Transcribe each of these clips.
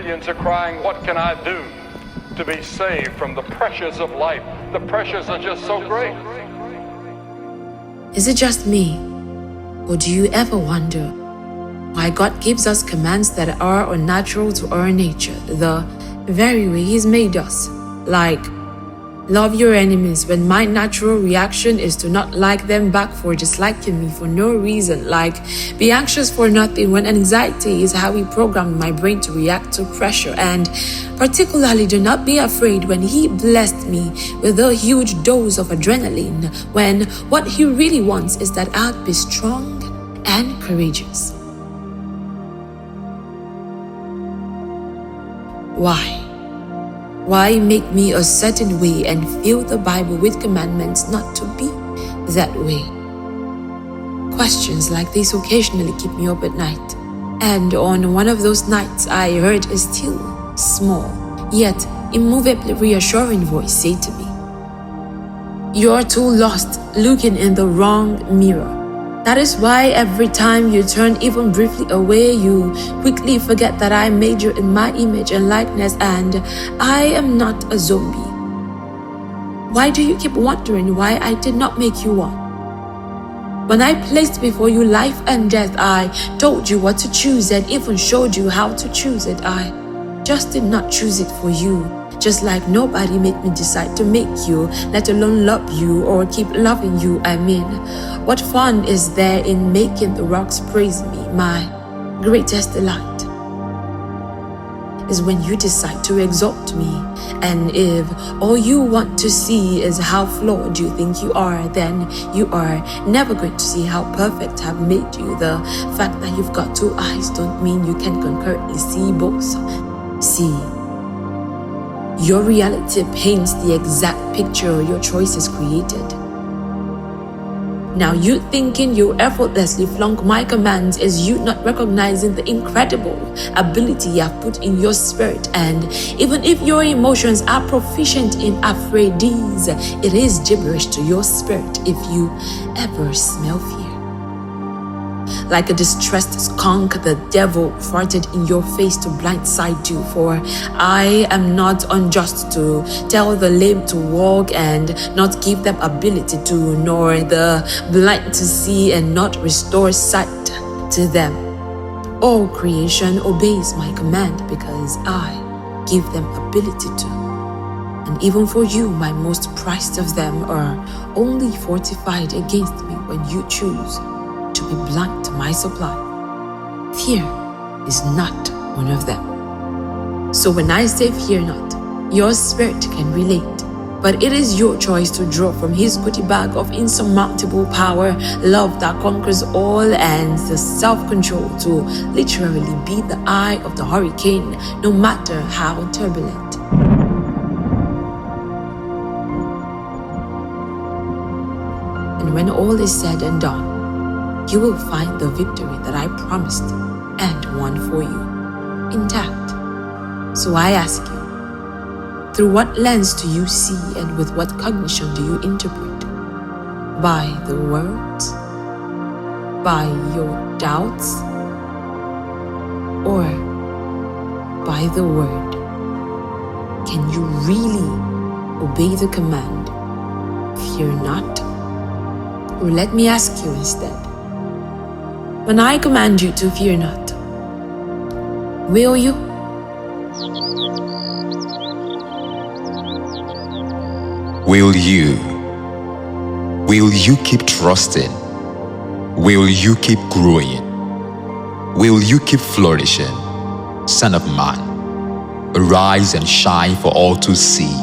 millions are crying, what can I do to be saved from the pressures of life? The pressures are just so great. Is it just me? Or do you ever wonder why God gives us commands that are unnatural to our nature, the very way He's made us? Like, love your enemies, when my natural reaction is to not like them back for disliking me for no reason. Like, be anxious for nothing, when anxiety is how He programmed my brain to react to pressure. And particularly, do not be afraid when He blessed me with a huge dose of adrenaline, when what He really wants is that I'd be strong and courageous. Why? Why make me a certain way and fill the Bible with commandments not to be that way? Questions like this occasionally keep me up at night. And on one of those nights, I heard a still, small, yet immovably reassuring voice say to me, "You're too lost looking in the wrong mirror. That is why every time you turn even briefly away, you quickly forget that I made you in my image and likeness, and I am not a zombie. Why do you keep wondering why I did not make you one? When I placed before you life and death, I told you what to choose and even showed you how to choose it. I just did not choose it for you. Just like nobody made me decide to make you, let alone love you or keep loving you. I mean, what fun is there in making the rocks praise me? My greatest delight is when you decide to exalt me. And if all you want to see is how flawed you think you are, then you are never going to see how perfect I've made you. The fact that you've got two eyes don't mean you can concurrently see both. See, your reality paints the exact picture your choices created. Now, you thinking you effortlessly flunk my commands is you not recognizing the incredible ability I've put in your spirit. And even if your emotions are proficient in Aphrodies, it is gibberish to your spirit if you ever smell fear. Like a distressed skunk, the devil farted in your face to blindside you. For I am not unjust to tell the lame to walk and not give them ability to, nor the blind to see and not restore sight to them. All creation obeys my command because I give them ability to. And even for you, my most prized of them are only fortified against me when you choose to be blunt to my supply. Fear is not one of them. So when I say fear not, your spirit can relate, but it is your choice to draw from His goodie bag of insurmountable power, love that conquers all, and the self-control to literally be the eye of the hurricane, no matter how turbulent. And when all is said and done, you will find the victory that I promised and won for you, intact. So I ask you, through what lens do you see and with what cognition do you interpret? By the words? By your doubts? Or by the word? Can you really obey the command, fear not? Or let me ask you instead, when I command you to fear not, will you? Will you? Will you keep trusting? Will you keep growing? Will you keep flourishing? Son of man, arise and shine for all to see.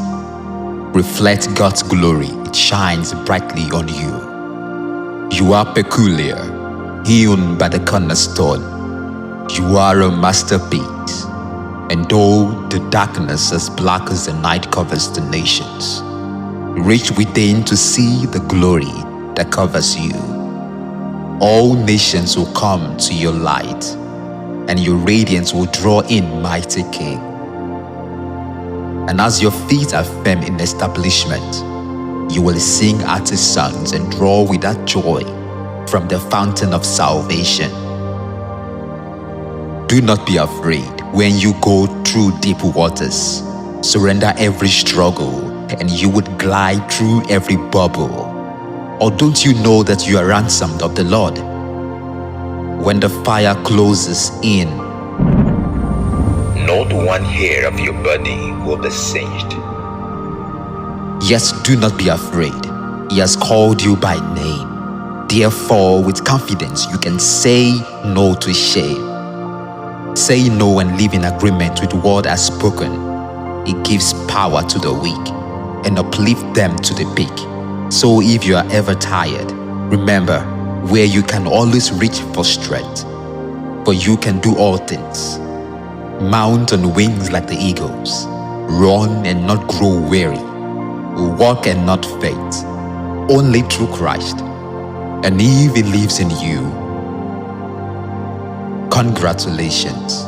Reflect God's glory, it shines brightly on you. You are peculiar, hewn by the cornerstone. You are a masterpiece, and though the darkness as black as the night covers the nations, reach within to see the glory that covers you. All nations will come to your light, and your radiance will draw in mighty King. And as your feet are firm in establishment, you will sing artist songs and draw with that joy from the fountain of salvation. Do not be afraid, When you go through deep waters, surrender every struggle and you would glide through every bubble. Or don't you know that you are ransomed of the Lord? When the fire closes in, not one hair of your body will be singed. Yes, do not be afraid. He has called you by name. Therefore, with confidence, you can say no to shame. Say no and live in agreement with what has spoken. It gives power to the weak and uplift them to the peak. So if you are ever tired, remember where you can always reach for strength. For you can do all things. Mount on wings like the eagles. Run and not grow weary. Walk and not faint. Only through Christ. And if He lives in you, congratulations.